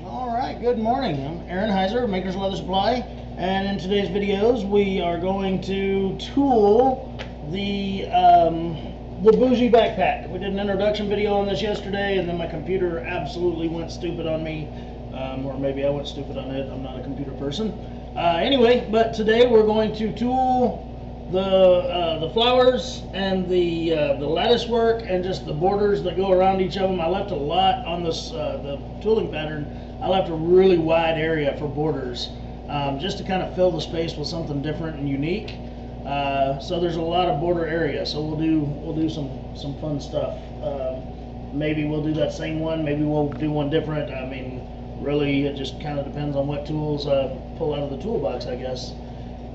Alright, good morning. I'm Aaron Heiser, Maker's Leather Supply, and in today's videos we are going to tool the Boujee backpack. We did an introduction video on this yesterday, and then my computer absolutely went stupid on me, or maybe I went stupid on it. I'm not a computer person. Anyway, but today we're going to tool the flowers and the lattice work and just the borders that go around each of them. I left a lot on this the tooling pattern. I left a really wide area for borders, just to kind of fill the space with something different and unique. So there's a lot of border area. So we'll do some fun stuff. Maybe we'll do that same one. Maybe we'll do one different. I mean, really, it just kind of depends on what tools pull out of the toolbox, I guess.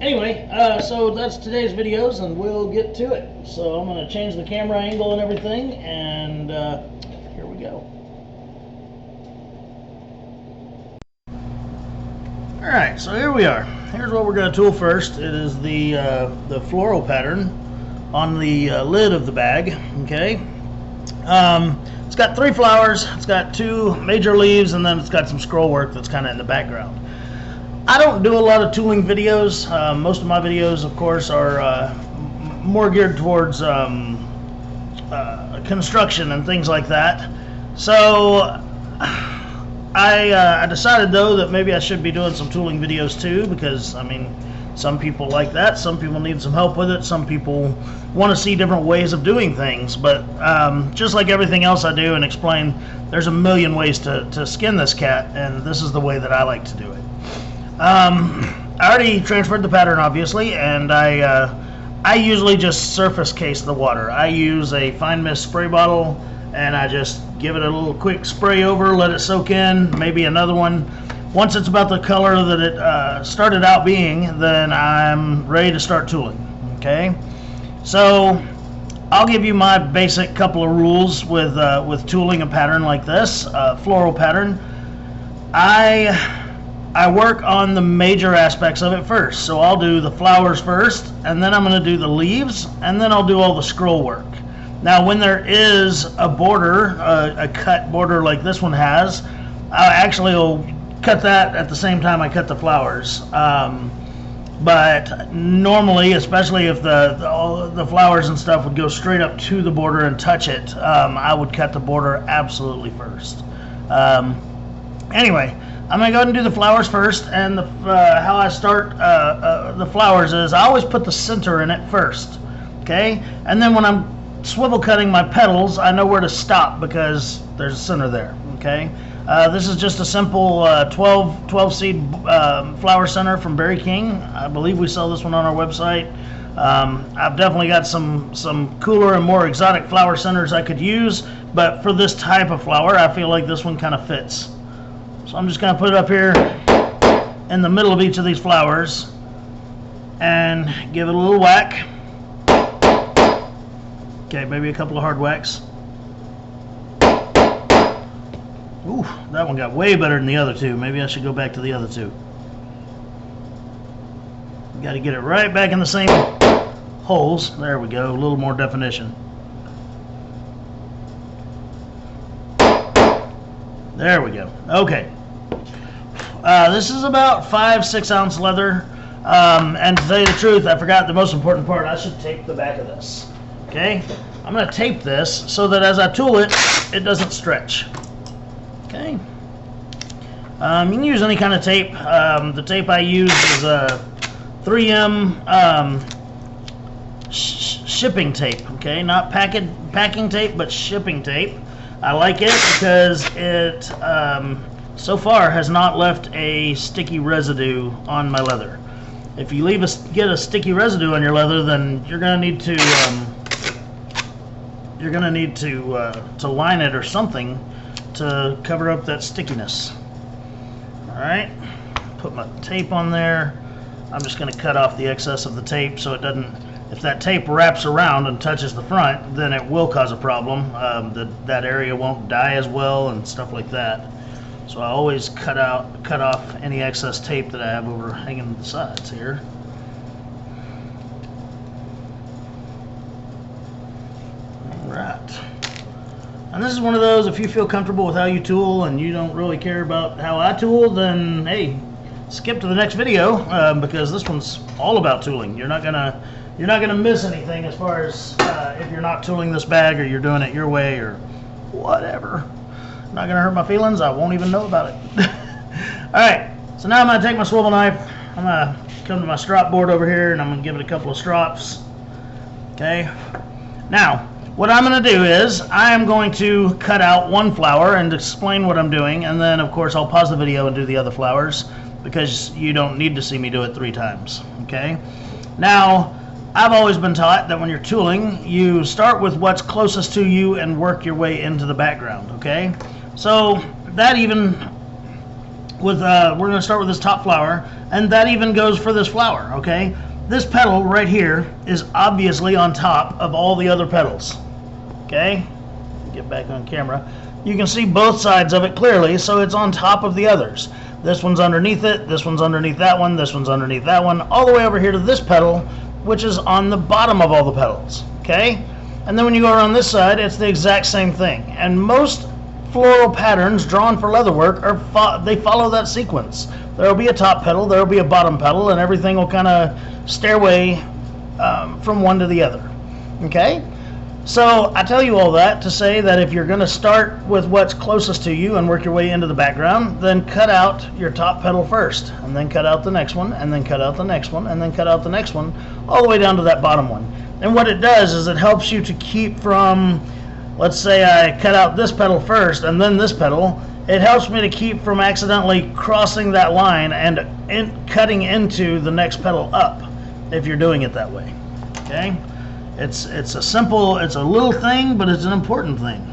Anyway, so that's today's videos, and we'll get to it. So I'm going to change the camera angle and everything, and here we go. Alright, so here we are. Here's what we're going to tool first. It is the floral pattern on the lid of the bag. Okay, it's got 3 flowers, it's got 2 major leaves, and then it's got some scroll work that's kind of in the background. I don't do a lot of tooling videos. Most of my videos, of course, are more geared towards construction and things like that. So I decided, though, that maybe I should be doing some tooling videos too, because I mean, some people like that, some people need some help with it, some people want to see different ways of doing things. But just like everything else I do and explain, there's a million ways to skin this cat, and this is the way that I like to do it. I already transferred the pattern, obviously, and I usually just surface case the water. I use a fine mist spray bottle, and I just give it a little quick spray over, let it soak in, maybe another one. Once it's about the color that it started out being, then I'm ready to start tooling. Okay, so I'll give you my basic couple of rules with tooling a pattern like this, floral pattern. I work on the major aspects of it first. So I'll do the flowers first, and then I'm going to do the leaves, and then I'll do all the scroll work. Now, when there is a border, a cut border like this one has, I actually will cut that at the same time I cut the flowers. But normally, especially if the flowers and stuff would go straight up to the border and touch it, I would cut the border absolutely first. Anyway, I'm going to go ahead and do the flowers first, and how I start the flowers is I always put the center in it first, okay? And then when I'm swivel cutting my petals, I know where to stop because there's a center there, okay? This is just a simple 12 seed flower center from Berry King. I believe we sell this one on our website. I've definitely got some cooler and more exotic flower centers I could use, but for this type of flower, I feel like this one kind of fits. So I'm just going to put it up here in the middle of each of these flowers and give it a little whack. Okay, maybe a couple of hard whacks. Ooh, that one got way better than the other two. Maybe I should go back to the other two. Got to get it right back in the same holes. There we go, a little more definition. There we go. Okay. This is about 5-6 ounce leather. And to tell you the truth, I forgot the most important part. I should tape the back of this. Okay? I'm going to tape this so that as I tool it, it doesn't stretch. Okay? You can use any kind of tape. The tape I use is a 3M shipping tape. Okay? Not packing tape, but shipping tape. I like it because it so far has not left a sticky residue on my leather. If you get a sticky residue on your leather, then you're going to need to line it or something to cover up that stickiness. All right, put my tape on there. I'm just going to cut off the excess of the tape so it doesn't. If that tape wraps around and touches the front, then it will cause a problem. That area won't dye as well and stuff like that. So I always cut off any excess tape that I have over hanging to the sides here. All right. And this is one of those, if you feel comfortable with how you tool and you don't really care about how I tool, then hey, skip to the next video, because this one's all about tooling. You're not gonna miss anything as far as if you're not tooling this bag or you're doing it your way or whatever. Not gonna hurt my feelings. I won't even know about it. All right, so now I'm gonna take my swivel knife. I'm gonna come to my strop board over here and I'm gonna give it a couple of strops. Okay. Now, what I'm going to do is I am going to cut out one flower and explain what I'm doing, and then of course I'll pause the video and do the other flowers because you don't need to see me do it 3 times. Okay. Now, I've always been taught that when you're tooling, you start with what's closest to you and work your way into the background. Okay. So that even with we're going to start with this top flower, and that even goes for this flower. Okay. This petal right here is obviously on top of all the other petals. Okay, get back on camera. You can see both sides of it clearly, so it's on top of the others. This one's underneath it, this one's underneath that one, this one's underneath that one, all the way over here to this petal, which is on the bottom of all the petals. Okay, and then when you go around this side, it's the exact same thing. And most floral patterns drawn for leatherwork they follow that sequence. There will be a top petal, there will be a bottom petal, and everything will kind of stairway from one to the other. Okay, so I tell you all that to say that if you're going to start with what's closest to you and work your way into the background, then cut out your top petal first, and then cut out the next one, and then cut out the next one, and then cut out the next one, all the way down to that bottom one. And what it does is it helps you to keep from, let's say I cut out this petal first and then this petal, it helps me to keep from accidentally crossing that line and cutting into the next petal up if you're doing it that way. Okay, it's a little thing, but it's an important thing.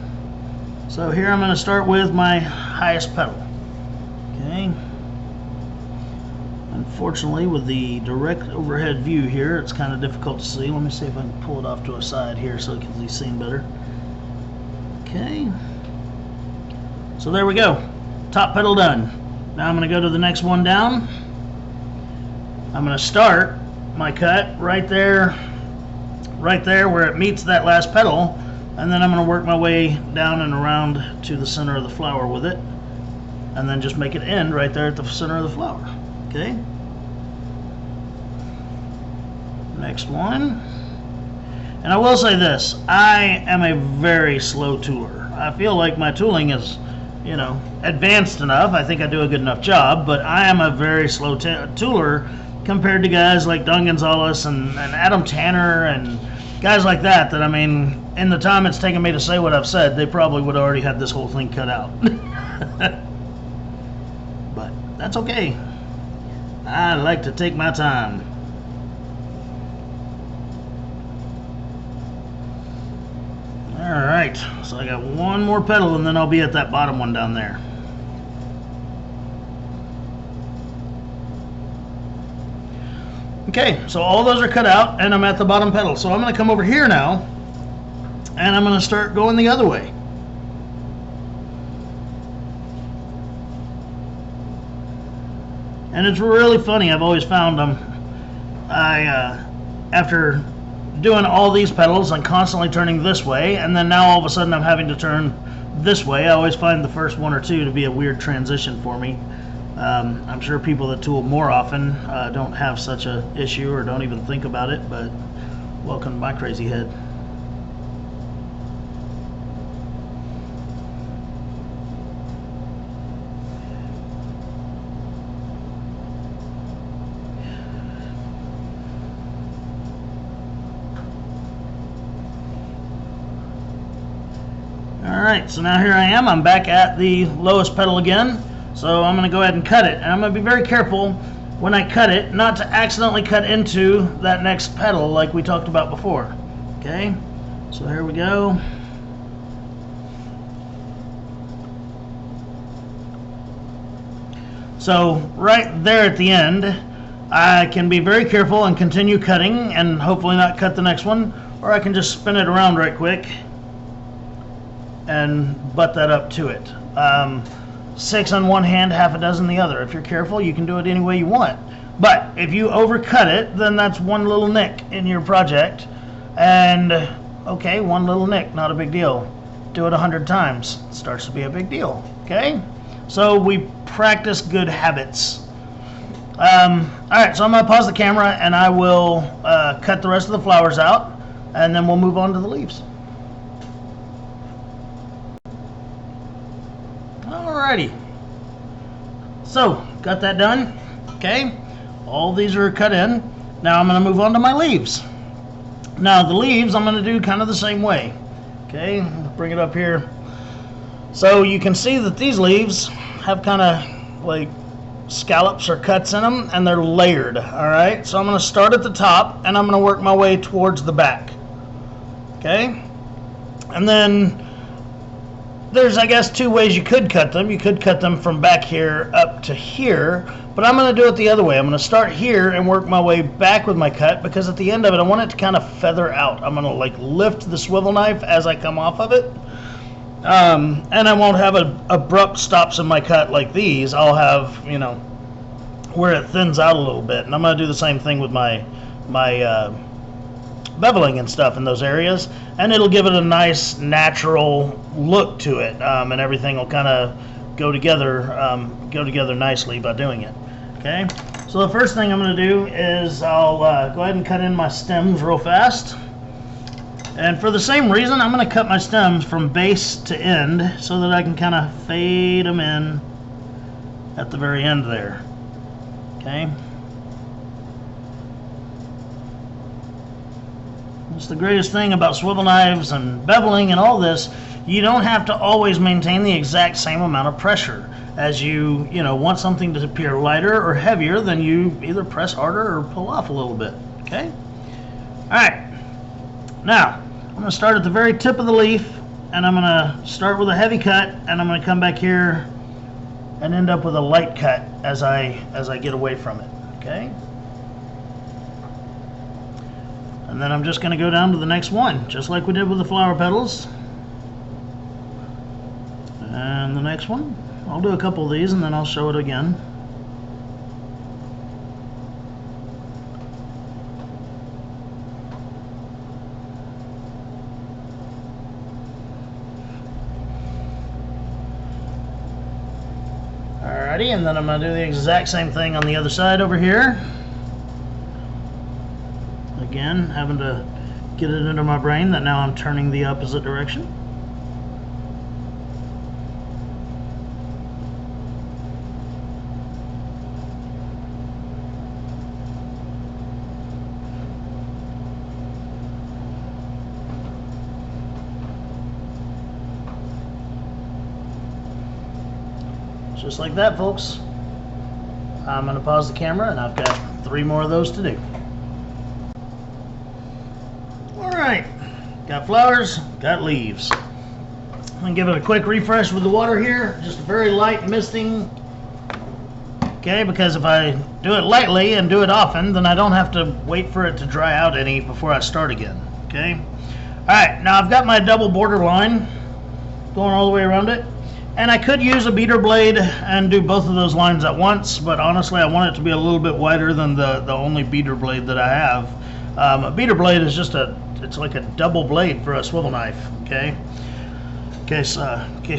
So here I'm going to start with my highest petal. Okay, unfortunately with the direct overhead view here it's kind of difficult to see. Let me see if I can pull it off to a side here so it can be seen better. Okay, so there we go, top petal done. Now I'm going to go to the next one down. I'm going to start my cut right there where it meets that last petal, and then I'm going to work my way down and around to the center of the flower with it, and then just make it end right there at the center of the flower. Okay, next one. And I will say this, I am a very slow tooler. I feel like my tooling is, you know, advanced enough. I think I do a good enough job, but I am a very slow tooler compared to guys like Don Gonzalez and Adam Tanner and guys like that, I mean, in the time it's taken me to say what I've said, they probably would have already had this whole thing cut out. But that's okay. I like to take my time. Alright, so I got one more petal and then I'll be at that bottom one down there. Okay, so all those are cut out and I'm at the bottom petal. So I'm going to come over here now and I'm going to start going the other way. And it's really funny, I've always found after doing all these petals, I'm constantly turning this way, and then now all of a sudden I'm having to turn this way. I always find the first one or two to be a weird transition for me. I'm sure people that tool more often don't have such a issue or don't even think about it, but welcome to my crazy head. Alright, so now here I am. I'm back at the lowest petal again. So I'm going to go ahead and cut it. And I'm going to be very careful when I cut it not to accidentally cut into that next petal like we talked about before. Okay, so here we go. So right there at the end, I can be very careful and continue cutting and hopefully not cut the next one, or I can just spin it around right quick and butt that up to it. 6 on one hand, half a dozen the other. If you're careful, you can do it any way you want. But if you overcut it, then that's one little nick in your project. And okay, one little nick, not a big deal. do it 100 times. It starts to be a big deal. Okay? So we practice good habits. Alright, so I'm going to pause the camera and I will cut the rest of the flowers out, and then we'll move on to the leaves. Alrighty. So, got that done. Okay? All these are cut in. Now I'm going to move on to my leaves. Now the leaves I'm going to do kind of the same way. Okay? Bring it up here. So you can see that these leaves have kind of like scallops or cuts in them, and they're layered. Alright, so I'm going to start at the top and I'm going to work my way towards the back. Okay, and then there's, I guess, two ways you could cut them. You could cut them from back here up to here, but I'm going to do it the other way. I'm going to start here and work my way back with my cut, because at the end of it I want it to kind of feather out. I'm going to like lift the swivel knife as I come off of it. And I won't have abrupt stops in my cut like these. I'll have, you know, where it thins out a little bit. And I'm going to do the same thing with my beveling and stuff in those areas. And it'll give it a nice natural look to it. And everything will kind of go together nicely by doing it. Okay. So the first thing I'm going to do is I'll go ahead and cut in my stems real fast. And for the same reason, I'm going to cut my stems from base to end so that I can kind of fade them in at the very end there. Okay. That's the greatest thing about swivel knives and beveling and all this. You don't have to always maintain the exact same amount of pressure. As you want something to appear lighter or heavier, then you either press harder or pull off a little bit. Okay. All right. Now, I'm going to start at the very tip of the leaf, and I'm going to start with a heavy cut, and I'm going to come back here and end up with a light cut as I get away from it. Okay? And then I'm just going to go down to the next one, just like we did with the flower petals. And the next one. I'll do a couple of these and then I'll show it again. Alrighty, and then I'm going to do the exact same thing on the other side over here. Again, having to get it into my brain that now I'm turning the opposite direction. Just like that, folks. I'm going to pause the camera, and I've got 3 more of those to do. Alright, got flowers, got leaves. I'm going to give it a quick refresh with the water here, just very light misting. Okay, because if I do it lightly and do it often, then I don't have to wait for it to dry out any before I start again. Okay. Alright, now I've got my double border line going all the way around it. And I could use a beater blade and do both of those lines at once, but honestly I want it to be a little bit wider than the only beater blade that I have. A beater blade is just it's like a double blade for a swivel knife, okay? In case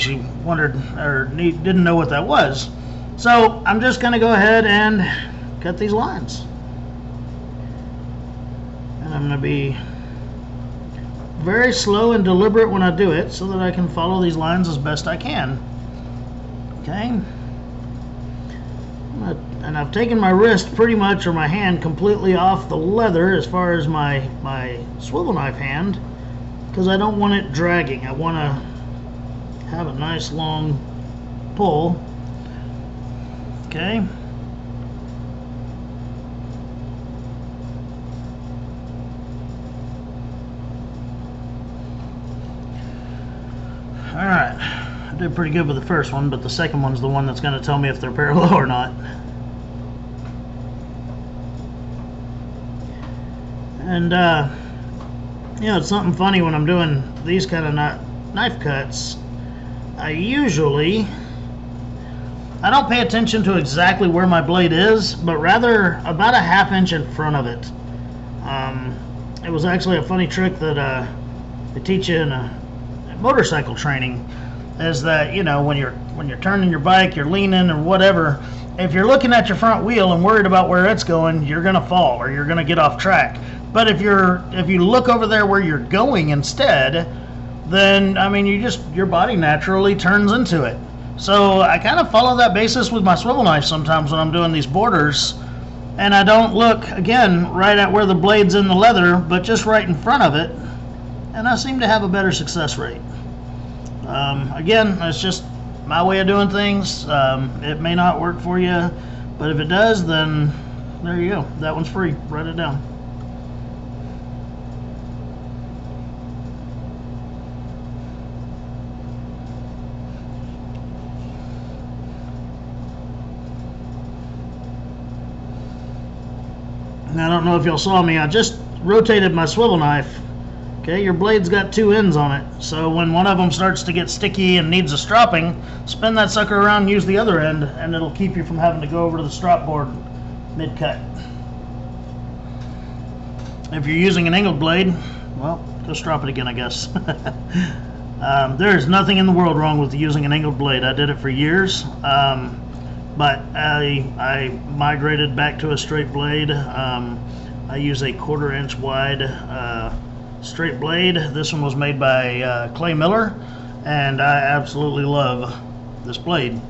you wondered or didn't know what that was. So I'm just going to go ahead and cut these lines. And I'm going to be very slow and deliberate when I do it so that I can follow these lines as best I can. Okay? And I've taken my wrist pretty much, or my hand, completely off the leather as far as my swivel knife hand, because I don't want it dragging. I want to have a nice long pull. Okay? Alright, I did pretty good with the first one, but the second one's the one that's going to tell me if they're parallel or not. And, it's something funny when I'm doing these kind of knife cuts. I don't pay attention to exactly where my blade is, but rather about a ½ inch in front of it. It was actually a funny trick that they teach you in motorcycle training, is that, you know, when you're turning your bike, you're leaning or whatever, if you're looking at your front wheel and worried about where it's going, you're gonna fall or you're gonna get off track. But if you look over there where you're going instead, then I mean your body naturally turns into it. So I kind of follow that basis with my swivel knife sometimes when I'm doing these borders, and I don't look again right at where the blade's in the leather, but just right in front of it, and I seem to have a better success rate. Again, it's just my way of doing things. It may not work for you, but if it does, then there you go. That one's free. Write it down. And I don't know if y'all saw me, I just rotated my swivel knife. Okay, your blade's got two ends on it, so when one of them starts to get sticky and needs a stropping, spin that sucker around and use the other end, and it'll keep you from having to go over to the strop board mid-cut. If you're using an angled blade, well, go strop it again, I guess. There is nothing in the world wrong with using an angled blade. I did it for years, but I migrated back to a straight blade. I use a 1/4 inch wide straight blade. This one was made by Clay Miller, and I absolutely love this blade.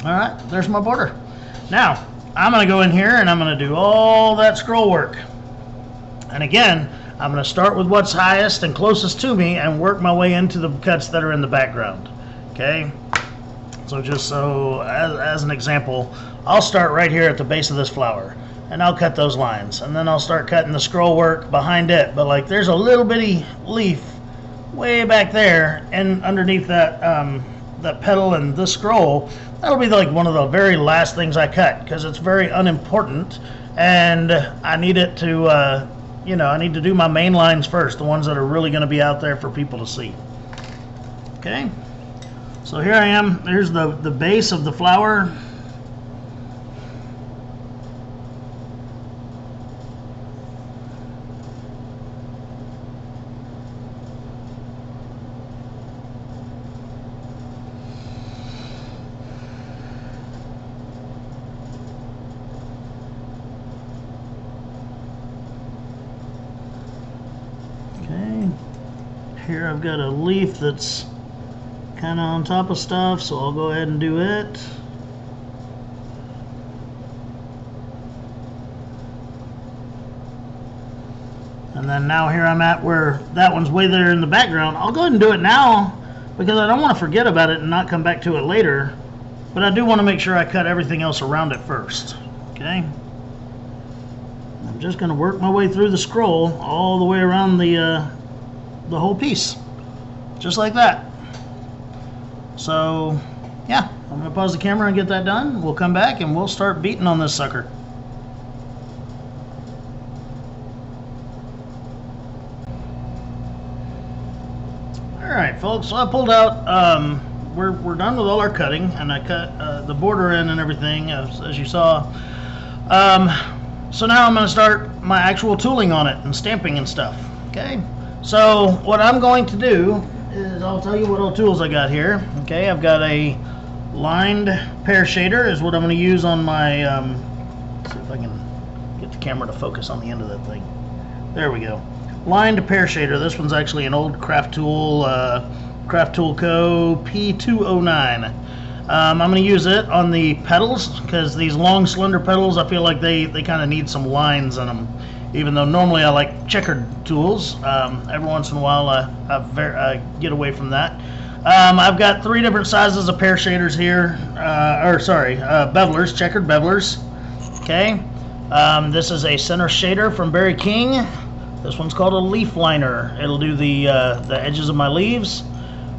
All right, there's my border. Now I'm going to go in here and I'm going to do all that scroll work. And again, I'm going to start with what's highest and closest to me and work my way into the cuts that are in the background. Okay, so just so as an example, I'll start right here at the base of this flower and I'll cut those lines, and then I'll start cutting the scroll work behind it. But like there's a little bitty leaf way back there and underneath that that petal and this scroll. That'll be like one of the very last things I cut because it's very unimportant, and I need it to you know, I need to do my main lines first, the ones that are really going to be out there for people to see. Okay, so here I am. There's the base of the flower. Here I've got a leaf that's kind of on top of stuff, so I'll go ahead and do it. And then now here I'm at where that one's way there in the background. I'll go ahead and do it now because I don't want to forget about it and not come back to it later. But I do want to make sure I cut everything else around it first. Okay? I'm just going to work my way through the scroll all the way around the whole piece, just like that. So yeah, I'm gonna pause the camera and get that done. We'll come back and we'll start beating on this sucker. All right, folks, so I pulled out, we're done with all our cutting, and I cut the border in and everything as you saw. So now I'm gonna start my actual tooling on it and stamping and stuff. Okay, so what I'm going to do is I'll tell you what all tools I got here. Okay, I've got a lined pear shader is what I'm going to use on my, see if I can get the camera to focus on the end of that thing. There we go. Lined pear shader. This one's actually an old Craft Tool Co. Pt1. I'm going to use it on the petals because these long slender petals, I feel like they kind of need some lines in them. Even though normally I like checkered tools, every once in a while I get away from that. I've got 3 different sizes of pear shaders here, bevelers, checkered bevelers. Okay, this is a center shader from Barry King. This one's called a leaf liner. It'll do the edges of my leaves.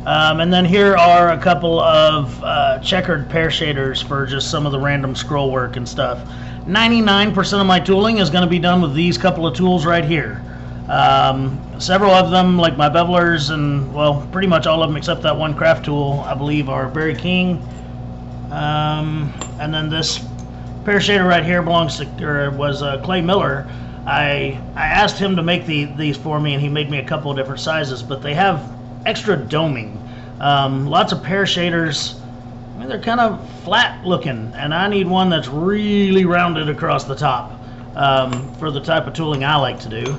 And then here are a couple of checkered pear shaders for just some of the random scroll work and stuff. 99% of my tooling is going to be done with these couple of tools right here. Several of them, like my bevelers, and well, pretty much all of them except that one craft tool, I believe, are Berry King. And then this pear shader right here belongs to, or was Clay Miller. I asked him to make these for me, and he made me a couple of different sizes, but they have extra doming. Lots of pear shaders, I mean, they're kind of flat looking, and I need one that's really rounded across the top for the type of tooling I like to do.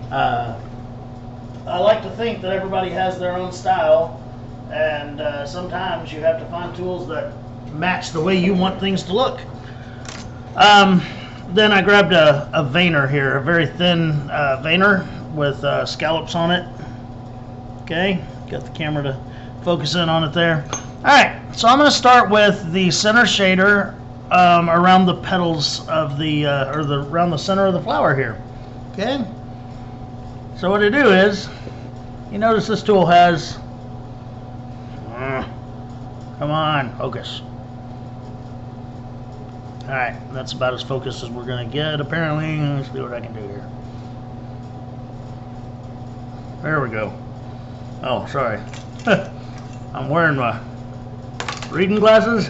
I like to think that everybody has their own style, and sometimes you have to find tools that match the way you want things to look. Then I grabbed a veiner here, a very thin veiner with scallops on it. Okay, got the camera to focus in on it there. Alright, so I'm going to start with the center shader around the petals of the, around the center of the flower here. Okay, so what I do is, you notice this tool has, come on, focus. Alright, that's about as focused as we're going to get, apparently. Let's see what I can do here. There we go. Oh, sorry. I'm wearing my reading glasses.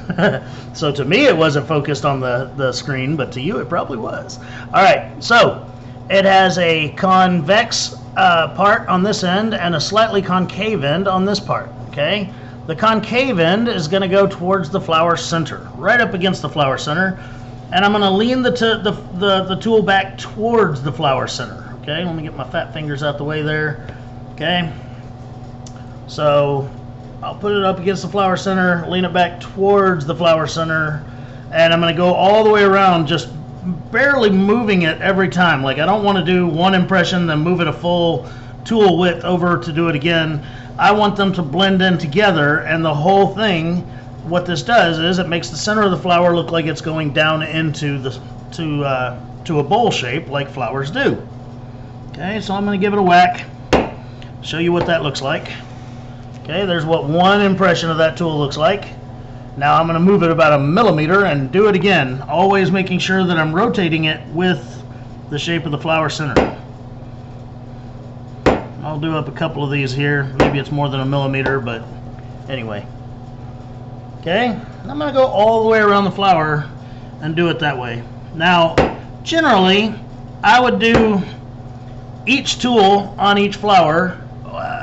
So to me it wasn't focused on the screen, but to you it probably was. Alright, so it has a convex part on this end and a slightly concave end on this part. Okay, the concave end is going to go towards the flower center, right up against the flower center, and I'm going to lean the tool back towards the flower center. Okay, let me get my fat fingers out the way there. Okay, so I'll put it up against the flower center, lean it back towards the flower center, and I'm going to go all the way around, just barely moving it every time. Like, I don't want to do one impression then move it a full tool width over to do it again. I want them to blend in together, and the whole thing, what this does is it makes the center of the flower look like it's going down into the to a bowl shape like flowers do. Okay, so I'm going to give it a whack, show you what that looks like. Okay, there's what one impression of that tool looks like. Now I'm going to move it about 1 millimeter and do it again, always making sure that I'm rotating it with the shape of the flower center. I'll do up a couple of these here. Maybe it's more than 1 millimeter, but anyway. Okay, I'm going to go all the way around the flower and do it that way. Now, generally, I would do each tool on each flower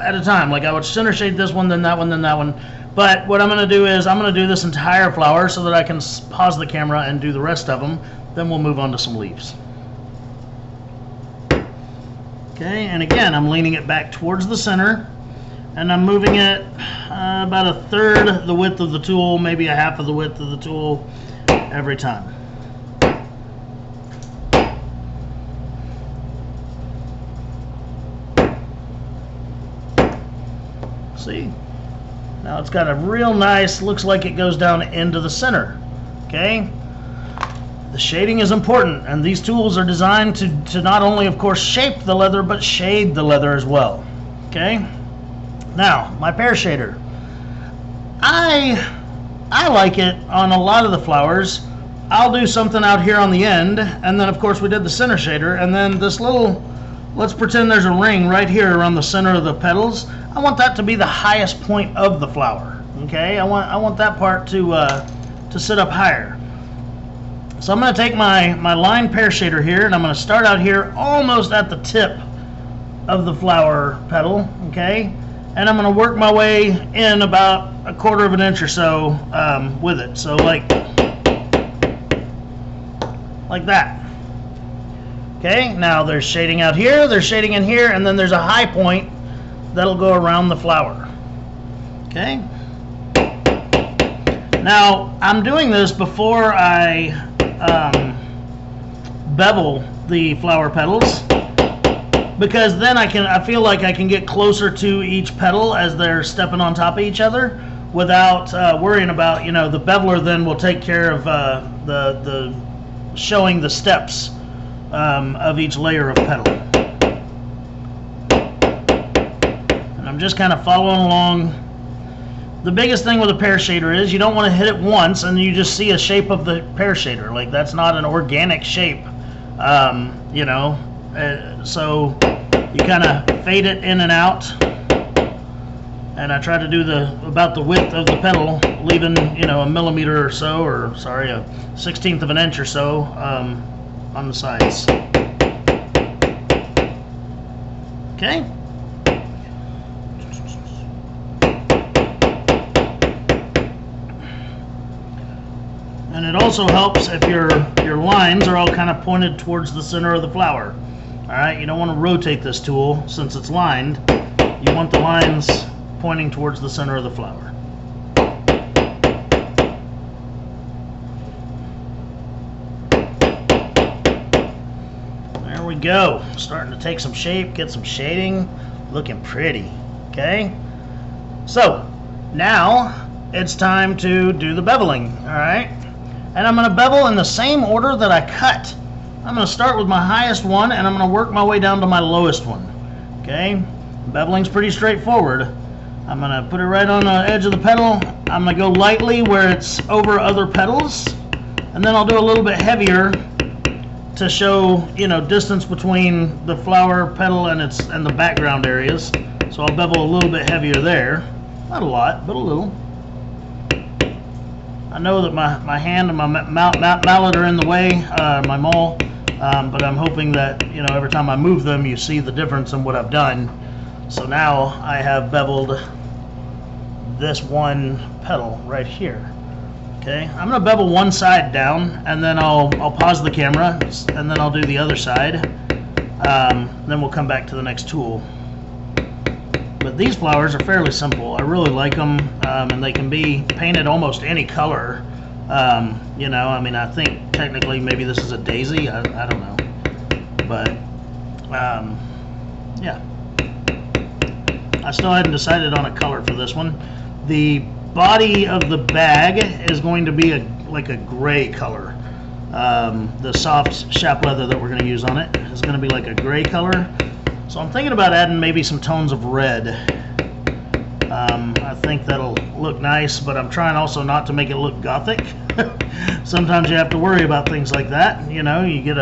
at a time. Like, I would center shade this one, then that one, then that one. But what I'm going to do is I'm going to do this entire flower so that I can pause the camera and do the rest of them. Then we'll move on to some leaves. Okay, and again, I'm leaning it back towards the center, and I'm moving it about 1/3 the width of the tool, maybe 1/2 of the width of the tool every time. See? Now it's got a real nice, looks like it goes down into the center. Okay? The shading is important, and these tools are designed to not only, of course, shape the leather, but shade the leather as well. Okay? Now, my pear shader. I like it on a lot of the flowers. I'll do something out here on the end, and then of course we did the center shader, and then this little, let's pretend there's a ring right here around the center of the petals. I want that to be the highest point of the flower. Okay, I want that part to sit up higher. So I'm going to take my line pear shader here, and I'm going to start out here almost at the tip of the flower petal. Okay, and I'm going to work my way in about 1/4 of an inch or so with it. So like that. Okay, now there's shading out here, there's shading in here, and then there's a high point that'll go around the flower. Okay. Now I'm doing this before I bevel the flower petals, because then I feel like I can get closer to each petal as they're stepping on top of each other without worrying about, you know, the beveler then will take care of the showing the steps of each layer of petal. And I'm just kind of following along. The biggest thing with a pear shader is you don't want to hit it once and you just see a shape of the pear shader. Like, that's not an organic shape, you know. So you kind of fade it in and out. And I try to do about the width of the petal, leaving, you know, a millimeter or so, or sorry, a 1/16 of an inch or so on the sides. Okay. And it also helps if your lines are all kind of pointed towards the center of the flower. All right, you don't want to rotate this tool since it's lined. You want the lines pointing towards the center of the flower. There we go. Starting to take some shape, get some shading, looking pretty. Okay. So now it's time to do the beveling. All right. And I'm going to bevel in the same order that I cut. I'm going to start with my highest one and I'm going to work my way down to my lowest one. Okay. Beveling's pretty straightforward. I'm going to put it right on the edge of the petal. I'm going to go lightly where it's over other petals, and then I'll do a little bit heavier to show, you know, distance between the flower petal and the background areas. So I'll bevel a little bit heavier there. Not a lot, but a little. I know that my hand and my mallet are in the way, my maul, but I'm hoping that, you know, every time I move them, you see the difference in what I've done. So now I have beveled this one petal right here. Okay, I'm going to bevel one side down, and then I'll pause the camera, and then I'll do the other side. Then we'll come back to the next tool. But these flowers are fairly simple. I really like them, and they can be painted almost any color. You know, I mean, I think technically maybe this is a daisy. I don't know, but yeah. I still hadn't decided on a color for this one. The body of the bag is going to be like a gray color. The soft chap leather that we're going to use on it is going to be like a gray color. So I'm thinking about adding maybe some tones of red. I think that'll look nice, but I'm trying also not to make it look gothic. Sometimes you have to worry about things like that. You know, you get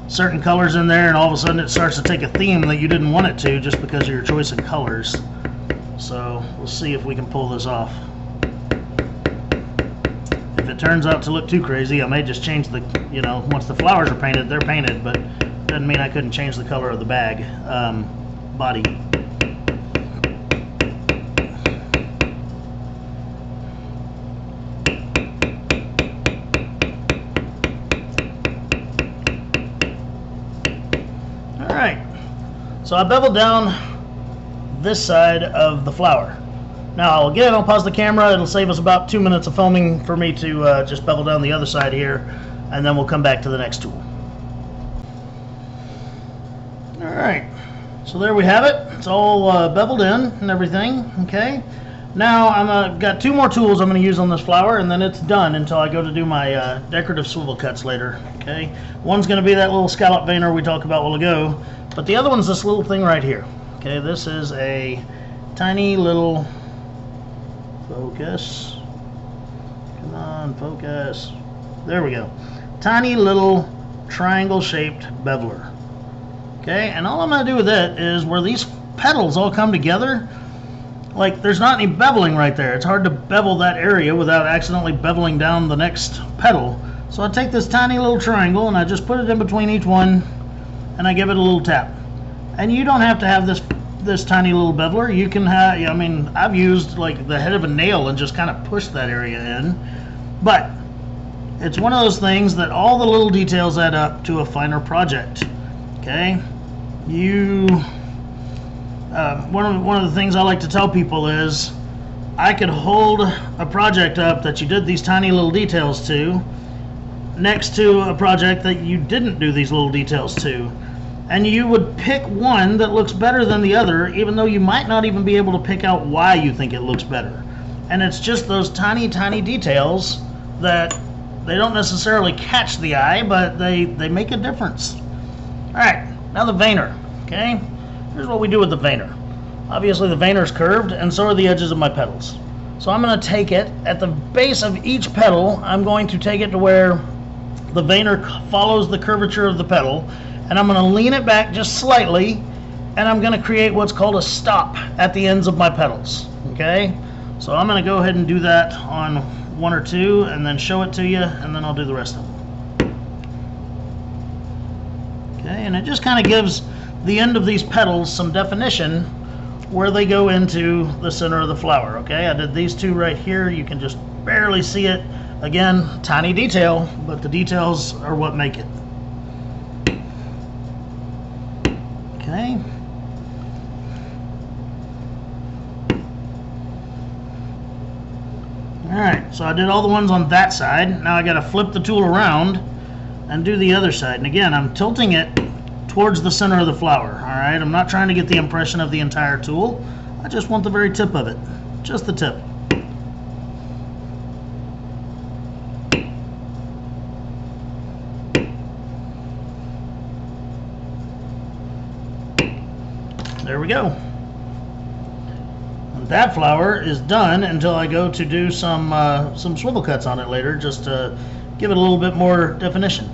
certain colors in there and all of a sudden it starts to take a theme that you didn't want it to just because of your choice of colors. So we'll see if we can pull this off. If it turns out to look too crazy, I may just change the, you know, once the flowers are painted, they're painted, but doesn't mean I couldn't change the color of the bag body. Alright, so I beveled down this side of the flower. Now again, I'll pause the camera. It'll save us about 2 minutes of filming for me to just bevel down the other side here, and then we'll come back to the next tool. Alright, so there we have it. It's all beveled in and everything. Okay, now I've got 2 more tools I'm going to use on this flower, and then it's done until I go to do my decorative swivel cuts later. Okay, one's going to be that little scallop veiner we talked about a while ago, but the other one's this little thing right here. Okay, this is a tiny little, focus, come on, focus, there we go, tiny little triangle shaped beveler. Okay, and all I'm going to do with it is where these petals all come together, like there's not any beveling right there. It's hard to bevel that area without accidentally beveling down the next petal. So I take this tiny little triangle and I just put it in between each one and I give it a little tap. And you don't have to have this tiny little beveler. You can have, I mean, I've used like the head of a nail and just kind of pushed that area in. But it's one of those things that all the little details add up to a finer project. Okay, one of the things I like to tell people is I could hold a project up that you did these tiny little details to next to a project that you didn't do these little details to, and you would pick one that looks better than the other, even though you might not even be able to pick out why you think it looks better. And it's just those tiny details that they don't necessarily catch the eye, but they make a difference. Alright, now the veiner. Okay, here's what we do with the veiner. Obviously the veiner is curved, and so are the edges of my petals. So I'm going to take it at the base of each petal. I'm going to take it to where the veiner follows the curvature of the petal, and I'm going to lean it back just slightly and I'm going to create what's called a stop at the ends of my petals. Okay, so I'm going to go ahead and do that on one or two and then show it to you, and then I'll do the rest of them. Okay, and it just kind of gives the end of these petals some definition where they go into the center of the flower. Okay, I did these two right here. You can just barely see it. Again, tiny detail, but the details are what make it. Okay. Alright, so I did all the ones on that side. Now I got to flip the tool around and do the other side. And again, I'm tilting it towards the center of the flower. Alright, I'm not trying to get the impression of the entire tool. I just want the very tip of it. Just the tip. There we go. And that flower is done until I go to do some swivel cuts on it later, just to give it a little bit more definition.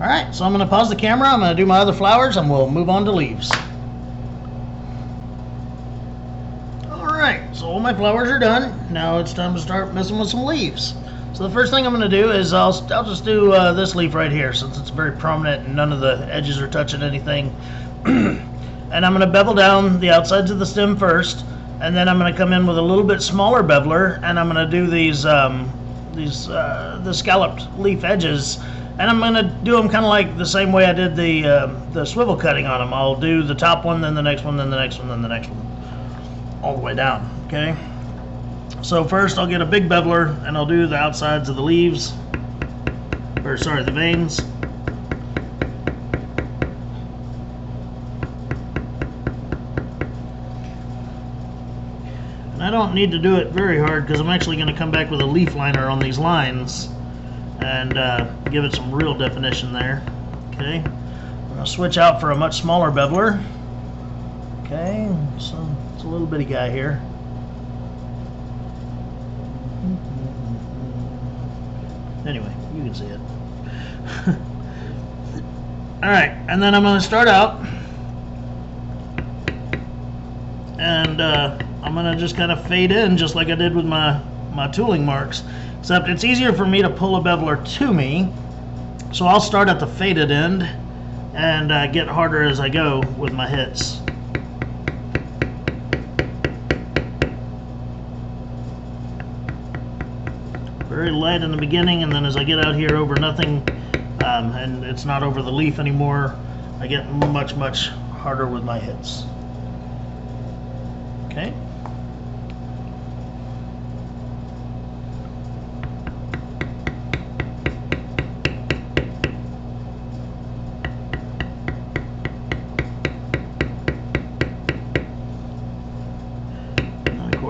Alright, so I'm going to pause the camera, I'm going to do my other flowers, and we'll move on to leaves. Alright, so all my flowers are done. Now it's time to start messing with some leaves. So the first thing I'm going to do is I'll just do this leaf right here, since it's very prominent and none of the edges are touching anything. And I'm going to bevel down the outsides of the stem first, and then I'm going to come in with a little bit smaller beveler, and I'm going to do the scalloped leaf edges. And I'm going to do them kind of like the same way I did the swivel cutting on them. I'll do the top one, then the next one, then the next one, then the next one, all the way down, okay? So first I'll get a big beveler, and I'll do the outsides of the leaves, or sorry, the veins. And I don't need to do it very hard because I'm actually going to come back with a leaf liner on these lines and give it some real definition there. Okay, I'm going to switch out for a much smaller beveler. Okay, so it's a little bitty guy here. Anyway, you can see it. Alright, and then I'm going to start out and I'm going to just kind of fade in just like I did with my tooling marks. Except it's easier for me to pull a beveler to me, so I'll start at the faded end and get harder as I go with my hits. Very light in the beginning, and then as I get out here over nothing, and it's not over the leaf anymore, I get much, much harder with my hits. Okay.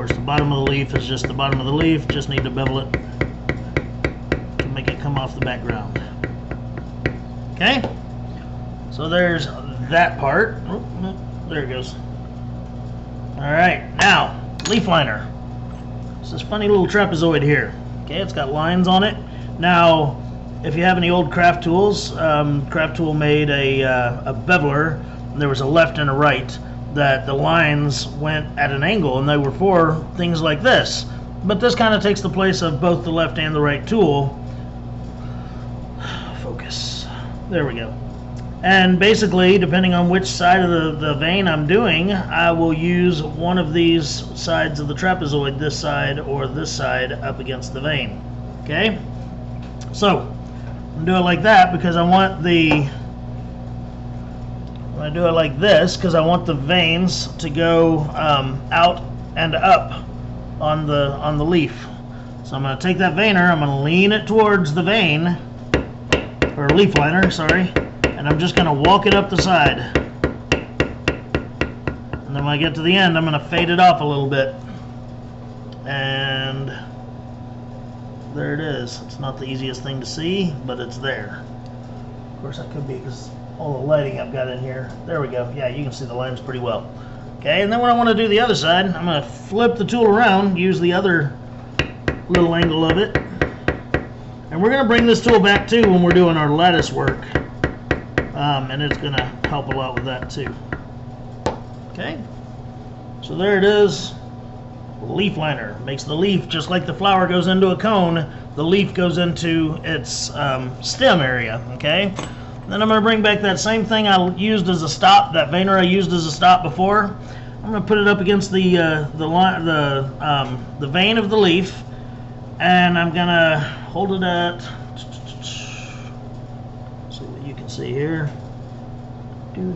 The bottom of the leaf is just the bottom of the leaf, just need to bevel it to make it come off the background. Okay, so there's that part. Oh, there it goes. Alright, now leaf liner. It's this funny little trapezoid here. Okay, it's got lines on it. Now if you have any old craft tools, Craft Tool made a beveler. There was a left and a right that the lines went at an angle, and they were for things like this. But this kind of takes the place of both the left and the right tool. Focus. There we go. And basically, depending on which side of the vein I'm doing, I will use one of these sides of the trapezoid, this side or this side, up against the vein. Okay? So, I'm going to do it like that because I want the... I do it like this because I want the veins to go out and up on the leaf. So I'm going to take that veiner, I'm going to lean it towards the vein, or leaf liner, sorry, and I'm just going to walk it up the side. And then when I get to the end, I'm going to fade it off a little bit. And there it is. It's not the easiest thing to see, but it's there. Of course, that could be because all the lighting I've got in here. There we go. Yeah, you can see the lines pretty well. Okay, and then when I want to do the other side, I'm going to flip the tool around, use the other little angle of it. And we're going to bring this tool back too when we're doing our lattice work. And it's going to help a lot with that too. Okay, so there it is. Leaf liner makes the leaf, just like the flower goes into a cone, the leaf goes into its stem area. Okay, then I'm going to bring back that same thing I used as a stop, that veiner I used as a stop before. I'm going to put it up against the vein of the leaf, and I'm going to hold it at, see what you can see here. I'm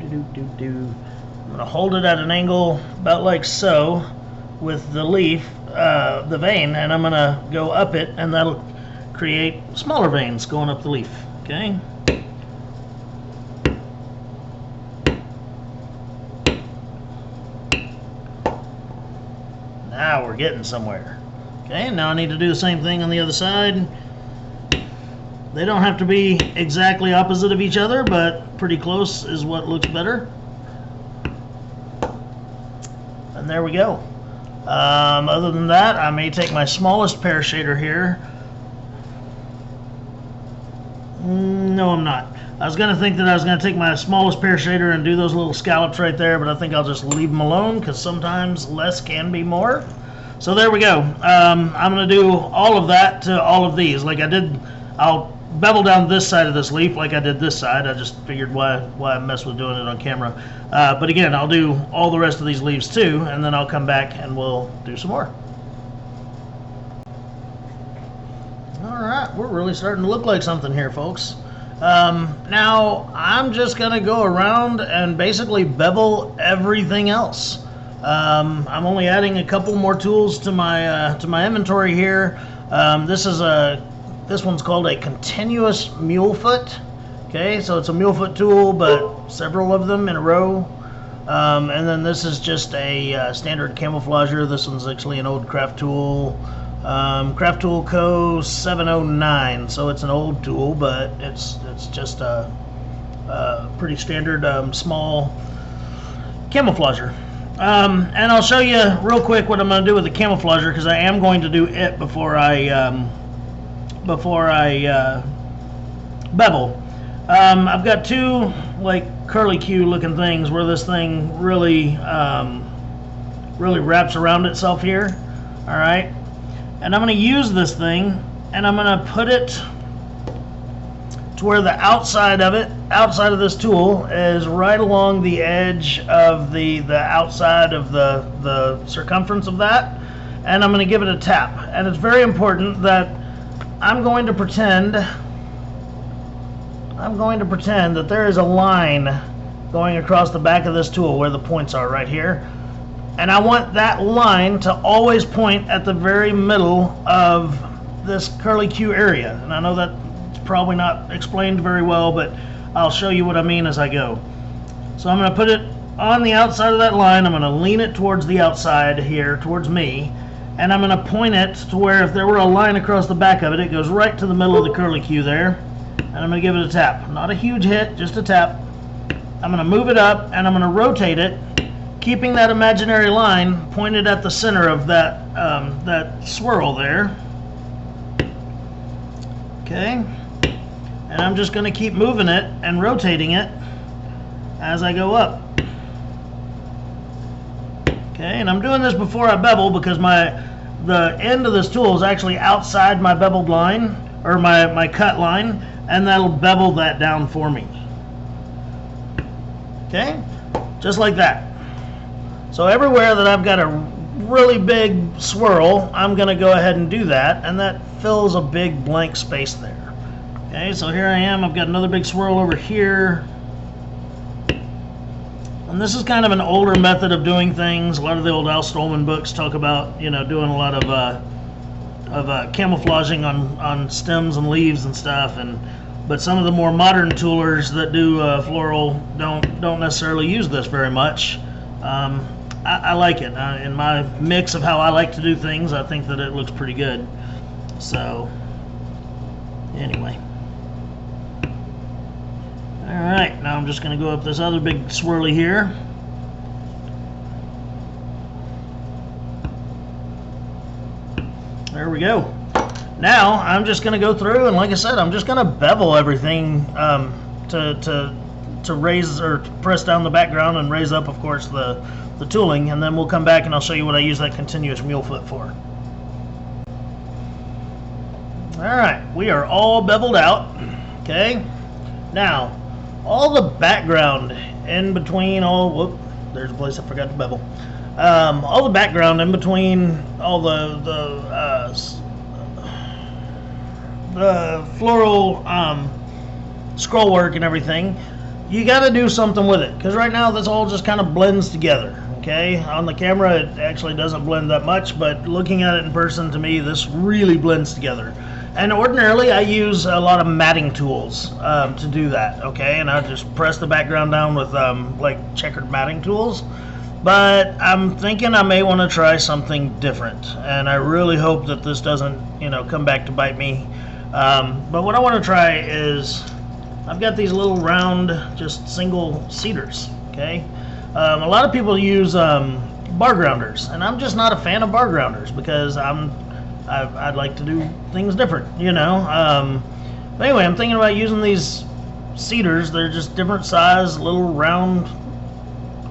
going to hold it at an angle about like so with the leaf, the vein, and I'm going to go up it, and that'll create smaller veins going up the leaf. Okay. Now we're getting somewhere. Okay, now I need to do the same thing on the other side. They don't have to be exactly opposite of each other, but pretty close is what looks better. And there we go. Other than that, I may take my smallest pear shader here. No, I'm not. I was going to think that I was going to take my smallest pear shader and do those little scallops right there, but I think I'll just leave them alone because sometimes less can be more. So there we go. I'm going to do all of that to all of these. Like I did, I'll bevel down this side of this leaf like I did this side. I just figured why mess with doing it on camera. But again, I'll do all the rest of these leaves too, and then I'll come back and we'll do some more. Alright, we're really starting to look like something here, folks. Now, I'm just going to go around and basically bevel everything else. I'm only adding a couple more tools to my inventory here. This one's called a continuous mule foot. Okay, so it's a mule foot tool, but several of them in a row. And then this is just a standard camouflager. This one's actually an old craft tool. Craft Tool Co. 709. So it's an old tool, but it's just a pretty standard small camouflager. And I'll show you real quick what I'm going to do with the camouflager, because I am going to do it before I bevel. I've got two like curly Q looking things where this thing really wraps around itself here. All right, and I'm going to use this thing, and I'm going to put it to where the outside of this tool is right along the edge of the outside of the circumference of that, and I'm going to give it a tap. And it's very important that I'm going to pretend that there is a line going across the back of this tool where the points are right here, and I want that line to always point at the very middle of this curly Q area. And I know that probably not explained very well, but I'll show you what I mean as I go. So I'm going to put it on the outside of that line. I'm going to lean it towards the outside here, towards me, and I'm going to point it to where if there were a line across the back of it, it goes right to the middle of the curly Q there, and I'm going to give it a tap. Not a huge hit, just a tap. I'm going to move it up, and I'm going to rotate it, keeping that imaginary line pointed at the center of that, that swirl there. Okay. And I'm just going to keep moving it and rotating it as I go up. Okay, and I'm doing this before I bevel because the end of this tool is actually outside my beveled line, or my cut line, and that'll bevel that down for me. Okay, just like that. So everywhere that I've got a really big swirl, I'm going to go ahead and do that, and that fills a big blank space there. Okay, so here I am. I've got another big swirl over here. And this is kind of an older method of doing things. A lot of the old Al Stolman books talk about, you know, doing a lot of camouflaging on stems and leaves and stuff. But some of the more modern toolers that do floral don't necessarily use this very much. I like it. In my mix of how I like to do things, I think that it looks pretty good. So, anyway. Alright, now I'm just going to go up this other big swirly here. There we go. Now I'm just going to go through, and like I said, I'm just going to bevel everything to to raise or press down the background and raise up, of course, the tooling, and then we'll come back and I'll show you what I use that continuous mule foot for. Alright, we are all beveled out. Okay, now all the background in between there's a place I forgot to bevel. All the background in between all the floral scroll work and everything, you got to do something with it, because right now this all just kind of blends together. Okay, on the camera it actually doesn't blend that much, but looking at it in person, to me this really blends together. And ordinarily I use a lot of matting tools to do that. Okay, and I just press the background down with like checkered matting tools. But I'm thinking I may want to try something different, and I really hope that this doesn't, come back to bite me. But what I want to try is, I've got these little round, just single cedars. Okay, a lot of people use bar grounders, and I'm just not a fan of bar grounders because I'd like to do things different, But anyway, I'm thinking about using these cedars. They're just different size, little round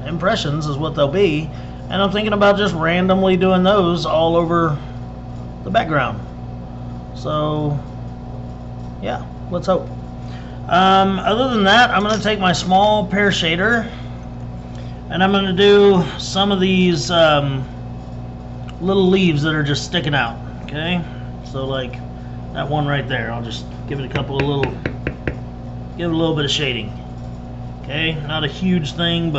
impressions is what they'll be, and I'm thinking about just randomly doing those all over the background. So yeah, let's hope. Other than that, I'm going to take my small pear shader and I'm going to do some of these little leaves that are just sticking out. Okay, so like that one right there, I'll just give it a little bit of shading. Okay, not a huge thing,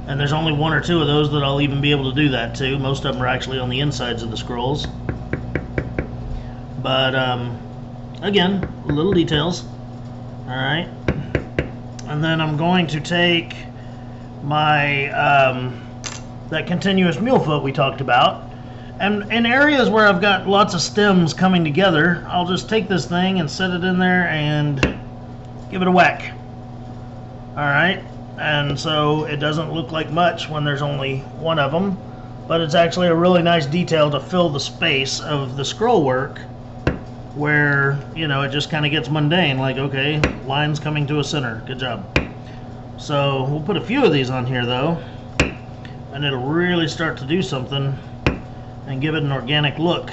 and there's only one or two of those that I'll even be able to do that to. Most of them are actually on the insides of the scrolls. But again, little details. Alright. And then I'm going to take my that continuous mule foot we talked about. And in areas where I've got lots of stems coming together, I'll just take this thing and set it in there and give it a whack. Alright. And so it doesn't look like much when there's only one of them, but it's actually a really nice detail to fill the space of the scroll work where, it just kind of gets mundane, like, okay, lines coming to a center, good job. So we'll put a few of these on here though, and it'll really start to do something and give it an organic look.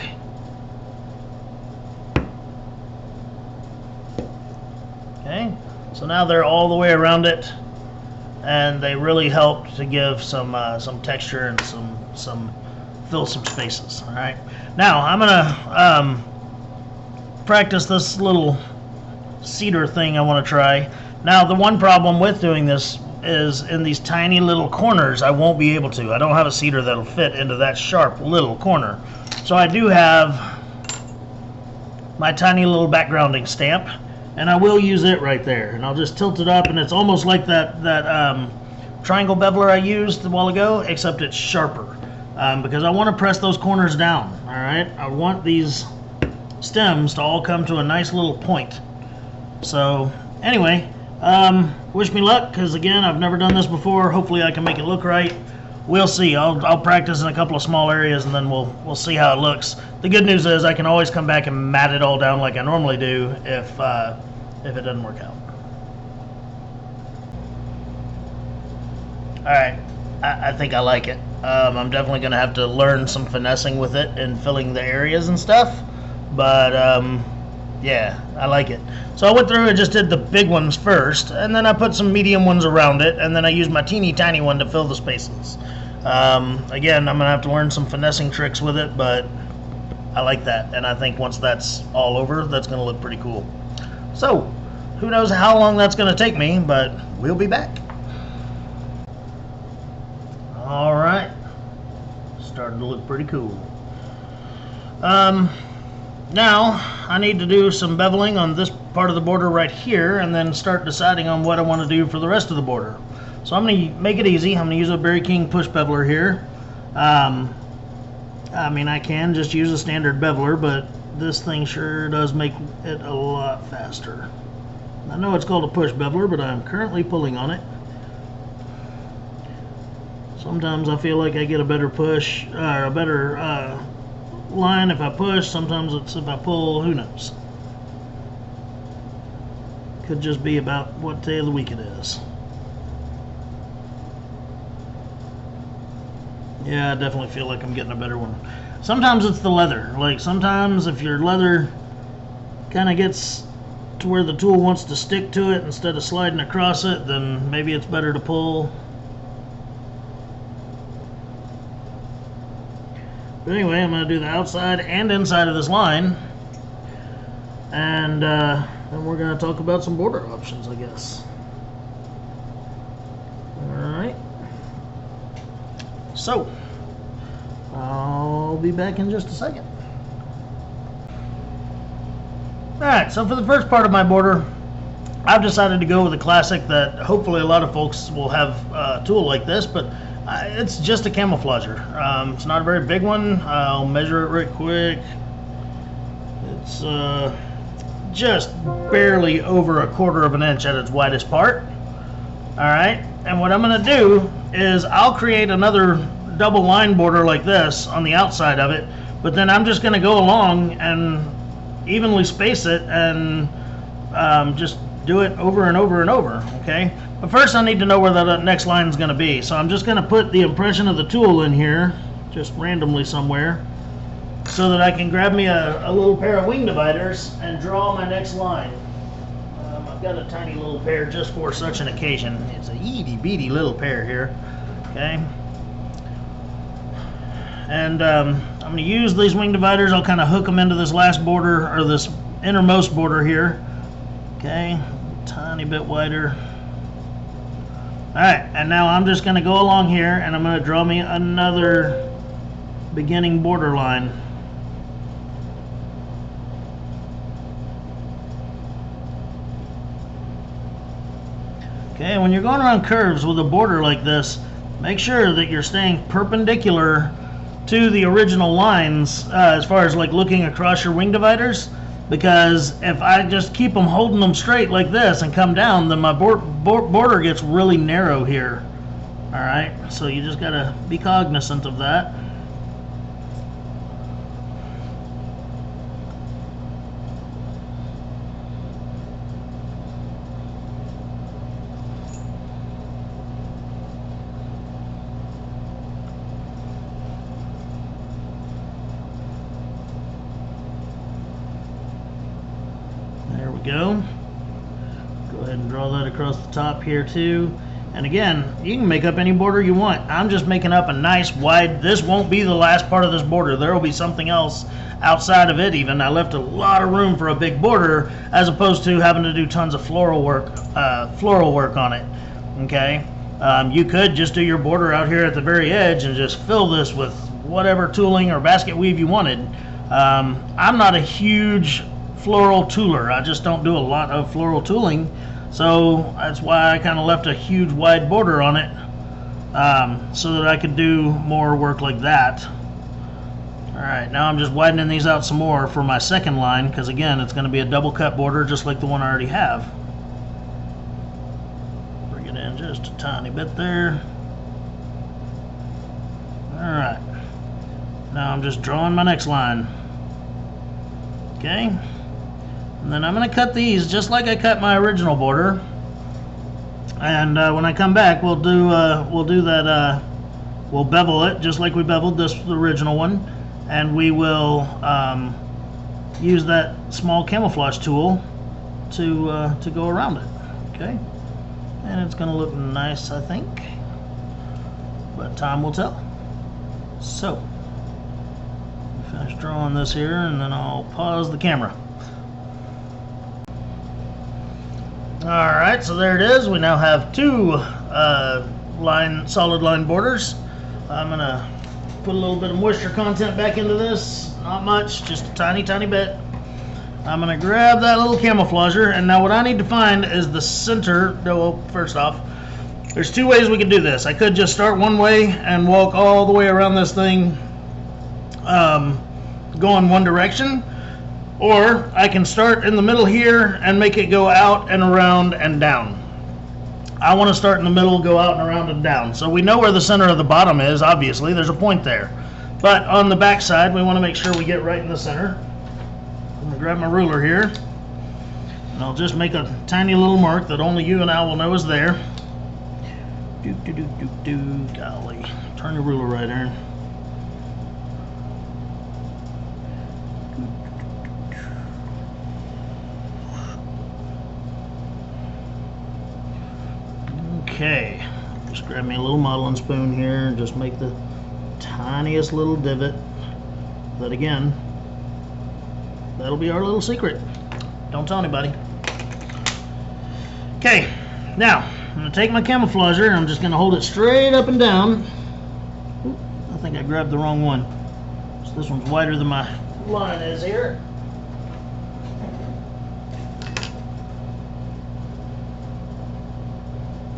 Okay, so now they're all the way around it, and they really help to give some texture and fill some spaces. All right, now I'm gonna practice this little cedar thing I want to try. Now the one problem with doing this is in these tiny little corners I won't be able to. I don't have a cedar that'll fit into that sharp little corner. So I do have my tiny little backgrounding stamp, and I will use it right there, and I'll just tilt it up, and it's almost like that triangle beveler I used a while ago, except it's sharper, because I want to press those corners down. All right, I want these stems to all come to a nice little point. So anyway, wish me luck, because again, I've never done this before. Hopefully I can make it look right. We'll see. I'll practice in a couple of small areas, and then we'll see how it looks. The good news is I can always come back and mat it all down like I normally do if it doesn't work out. All right, I think I like it. I'm definitely going to have to learn some finessing with it and filling the areas and stuff, but yeah, I like it. So I went through and just did the big ones first, and then I put some medium ones around it, and then I used my teeny tiny one to fill the spaces. Again, I'm going to have to learn some finessing tricks with it, but I like that, and I think once that's all over, that's going to look pretty cool. So, who knows how long that's going to take me, but we'll be back. Alright, starting to look pretty cool. Now, I need to do some beveling on this part of the border right here, and then start deciding on what I want to do for the rest of the border. So I'm going to make it easy. I'm going to use a Berry King push beveler here. I mean, I can just use a standard beveler, but this thing sure does make it a lot faster. I know it's called a push beveler, but I'm currently pulling on it. Sometimes I feel like I get a better push, or a better line if I push. Sometimes it's if I pull. Who knows? Could just be about what day of the week it is. Yeah, I definitely feel like I'm getting a better one. Sometimes it's the leather. Like sometimes if your leather kind of gets to where the tool wants to stick to it instead of sliding across it, then maybe it's better to pull. But anyway, I'm going to do the outside and inside of this line, and then we're going to talk about some border options, I guess. Alright, so I'll be back in just a second. Alright, so for the first part of my border, I've decided to go with a classic that hopefully a lot of folks will have a tool like this, but it's just a camouflager. It's not a very big one. I'll measure it right quick. It's just barely over 1/4 of an inch at its widest part. Alright, and what I'm going to do is I'll create another double line border like this on the outside of it, but then I'm just going to go along and evenly space it and just do it over and over and over, okay? But first I need to know where the next line is going to be, so I'm just going to put the impression of the tool in here, just randomly somewhere, so that I can grab me a little pair of wing dividers and draw my next line. I've got a tiny little pair just for such an occasion. It's a itty bitty little pair here, okay? And I'm going to use these wing dividers. I'll kind of hook them into this last border, or this innermost border here, okay? A tiny bit wider. Alright, and now I'm just going to go along here and I'm going to draw me another beginning border line. Okay, when you're going around curves with a border like this, make sure that you're staying perpendicular to the original lines as far as like looking across your wing dividers, because if I just keep them holding them straight like this and come down, then my border gets really narrow here. Alright, so you just gotta be cognizant of that. There we go. Go ahead and draw that across the top here too. And again, you can make up any border you want. I'm just making up a nice wide, this won't be the last part of this border. There will be something else outside of it even. I left a lot of room for a big border as opposed to having to do tons of floral work on it, okay? You could just do your border out here at the very edge and just fill this with whatever tooling or basket weave you wanted. I'm not a huge floral tooler. I just don't do a lot of floral tooling, so that's why I kind of left a huge wide border on it, so that I could do more work like that. Alright, now I'm just widening these out some more for my second line, because again it's going to be a double cut border just like the one I already have. Bring it in just a tiny bit there. Alright, now I'm just drawing my next line. Okay, and then I'm going to cut these just like I cut my original border, and when I come back we'll do that, we'll bevel it just like we beveled this original one, and we will use that small camouflage tool to go around it. Okay, and it's going to look nice, I think, but time will tell. So finish drawing this here and then I'll pause the camera. Alright, so there it is. We now have two solid line borders. I'm going to put a little bit of moisture content back into this. Not much, just a tiny bit. I'm going to grab that little camouflager, and now what I need to find is the center. Well, first off, there's two ways we could do this. I could just start one way and walk all the way around this thing, go in one direction, or I can start in the middle here and make it go out and around and down. I want to start in the middle, go out and around and down. So we know where the center of the bottom is, obviously, there's a point there. But on the back side, we want to make sure we get right in the center. I'm going to grab my ruler here, and I'll just make a tiny little mark that only you and I will know is there. Golly, Turn your ruler right, Aaron. Okay, just grab me a little modeling spoon here and just make the tiniest little divot. But again, that'll be our little secret. Don't tell anybody. Okay, now I'm going to take my camouflager and I'm just going to hold it straight up and down. Oop, I think I grabbed the wrong one. So this one's wider than my line is here.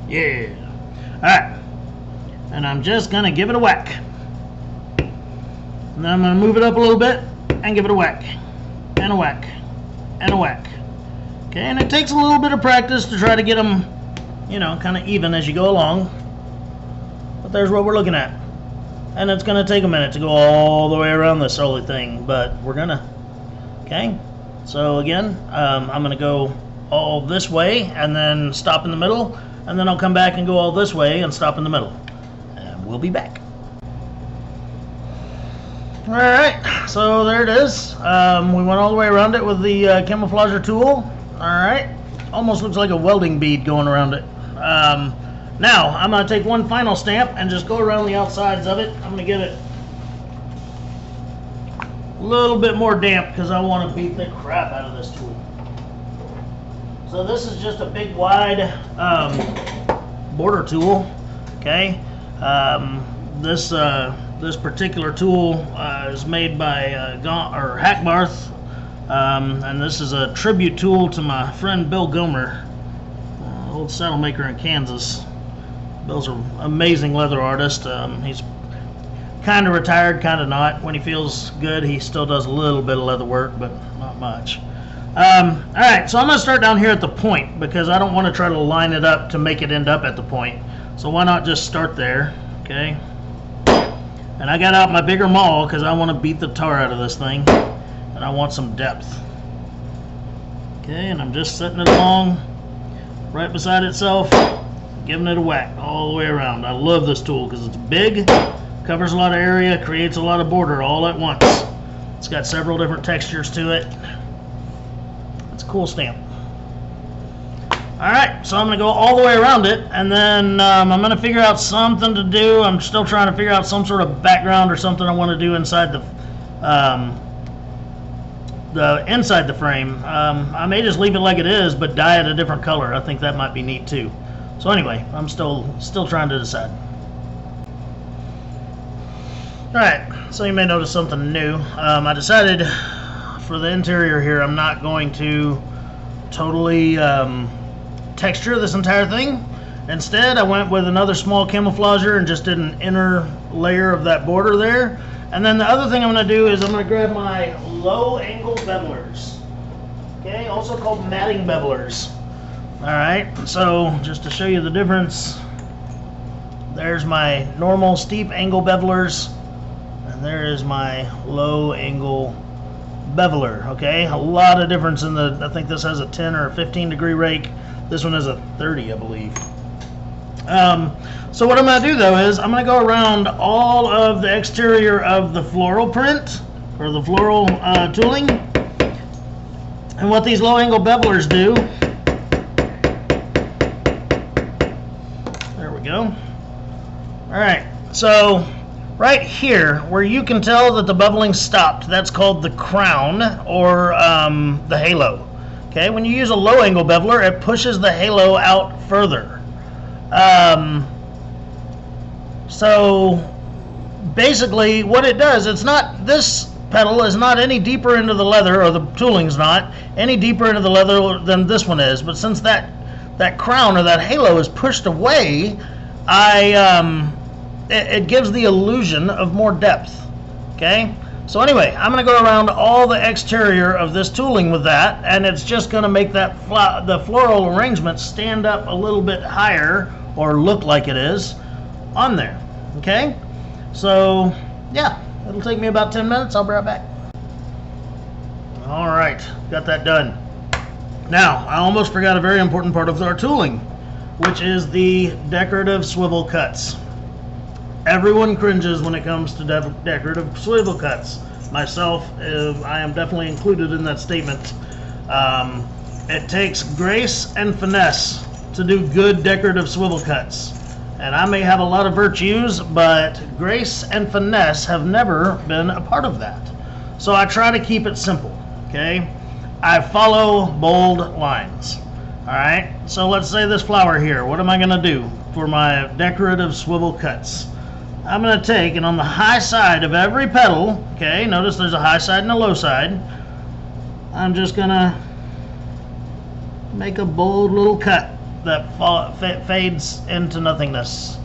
Yeah. Alright. And I'm just going to give it a whack. And then I'm going to move it up a little bit and give it a whack. And a whack. And a whack. Okay, and it takes a little bit of practice to try to get them, you know, kind of even as you go along. But there's what we're looking at. And it's going to take a minute to go all the way around this silly thing. But we're going to. Okay. So again, I'm going to go all this way and then stop in the middle. And then I'll come back and go all this way and stop in the middle. And we'll be back. Alright, so there it is. We went all the way around it with the camouflager tool. Alright, almost looks like a welding bead going around it. Now, I'm going to take one final stamp and just go around the outsides of it. I'm going to give it a little bit more damp because I want to beat the crap out of this tool. So this is just a big wide border tool. Okay, this particular tool is made by Hackbarth, and this is a tribute tool to my friend Bill Gomer, old saddle maker in Kansas. Bill's an amazing leather artist. He's kind of retired, kind of not. When he feels good, he still does a little bit of leather work, but not much. Alright, so I'm going to start down here at the point because I don't want to try to line it up to make it end up at the point. So why not just start there, okay? And I got out my bigger maul because I want to beat the tar out of this thing. And I want some depth. Okay, and I'm just setting it along right beside itself, giving it a whack all the way around. I love this tool because it's big, covers a lot of area, creates a lot of border all at once. It's got several different textures to it. It's a cool stamp. Alright, so I'm going to go all the way around it, and then I'm going to figure out something to do. I'm still trying to figure out some sort of background or something I want to do inside the inside the frame. I may just leave it like it is, but dye it a different color. I think that might be neat too. So anyway, I'm still trying to decide. Alright, so you may notice something new. I decided for the interior here, I'm not going to totally texture this entire thing. Instead, I went with another small camouflager and just did an inner layer of that border there. And then the other thing I'm going to do is I'm going to grab my low angle bevelers. Okay, also called matting bevelers. Alright, so just to show you the difference, there's my normal steep angle bevelers, and there is my low angle beveler. Okay, a lot of difference in the, I think this has a 10 or a 15 degree rake. This one has a 30, I believe. So what I'm going to do though is I'm going to go around all of the exterior of the floral print, or the floral tooling. And what these low angle bevelers do, there we go. Alright, so right here where you can tell that the beveling stopped, that's called the crown, or the halo. Okay, when you use a low angle beveler, it pushes the halo out further. So basically what it does, it's not, this pedal is not any deeper into the leather, or the tooling's not any deeper into the leather than this one is, but since that crown or that halo is pushed away, it gives the illusion of more depth. Okay, so anyway, I'm going to go around all the exterior of this tooling with that, and it's just going to make that the floral arrangement stand up a little bit higher, or look like it is on there. Okay, so yeah, it'll take me about 10 minutes. I'll be right back. All right, got that done. Now, I almost forgot a very important part of our tooling, which is the decorative swivel cuts. Everyone cringes when it comes to decorative swivel cuts. Myself, I am definitely included in that statement. It takes grace and finesse to do good decorative swivel cuts. And I may have a lot of virtues, but grace and finesse have never been a part of that. So I try to keep it simple, okay? I follow bold lines, all right? So let's say this flower here. What am I gonna do for my decorative swivel cuts? I'm gonna take, and on the high side of every petal, okay, notice there's a high side and a low side, I'm just gonna make a bold little cut that fades into nothingness.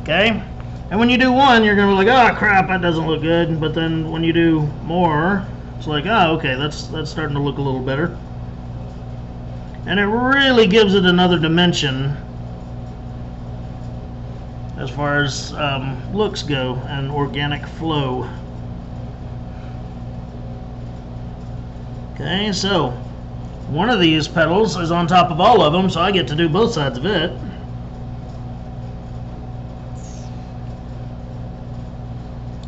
Okay? And when you do one, you're gonna be like, oh crap, that doesn't look good. But then when you do more, it's like, oh, okay, that's starting to look a little better. And it really gives it another dimension as far as looks go and organic flow. Okay, so one of these petals is on top of all of them, so I get to do both sides of it.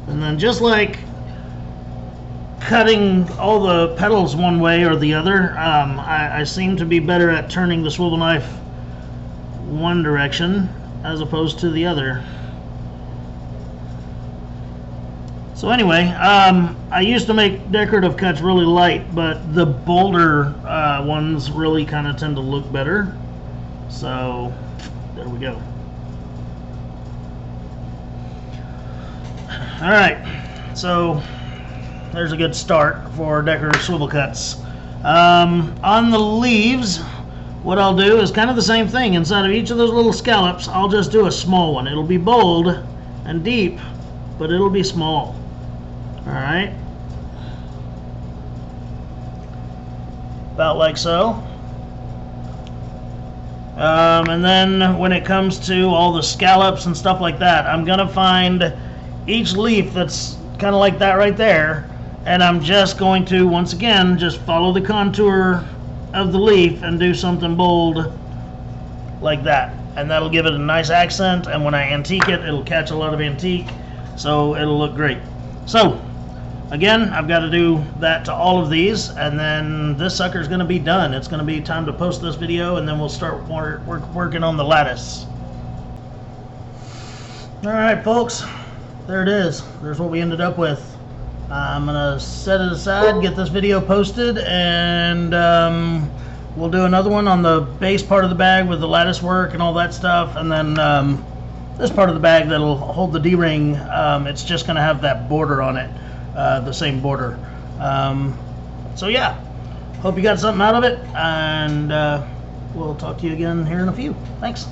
And then just like cutting all the petals one way or the other, I seem to be better at turning the swivel knife one direction as opposed to the other. So anyway, I used to make decorative cuts really light, but the bolder ones really kind of tend to look better. So there we go. All right, so there's a good start for decorative swivel cuts. On the leaves, what I'll do is kind of the same thing. Inside of each of those little scallops, I'll just do a small one. It'll be bold and deep, but it'll be small. All right, about like so. And then when it comes to all the scallops and stuff like that, I'm gonna find each leaf that's kind of like that right there, and I'm just going to, once again, just follow the contour of the leaf and do something bold like that, and that'll give it a nice accent, and when I antique it, it'll catch a lot of antique, so it'll look great. So again, I've got to do that to all of these, and then this sucker's going to be done. It's going to be time to post this video, and then we'll start working on the lattice. All right, folks, there it is. There's what we ended up with. I'm going to set it aside, get this video posted, and we'll do another one on the base part of the bag with the lattice work and all that stuff, and then this part of the bag that'll hold the D-ring, it's just going to have that border on it. The same border. So yeah, hope you got something out of it, and we'll talk to you again here in a few. Thanks.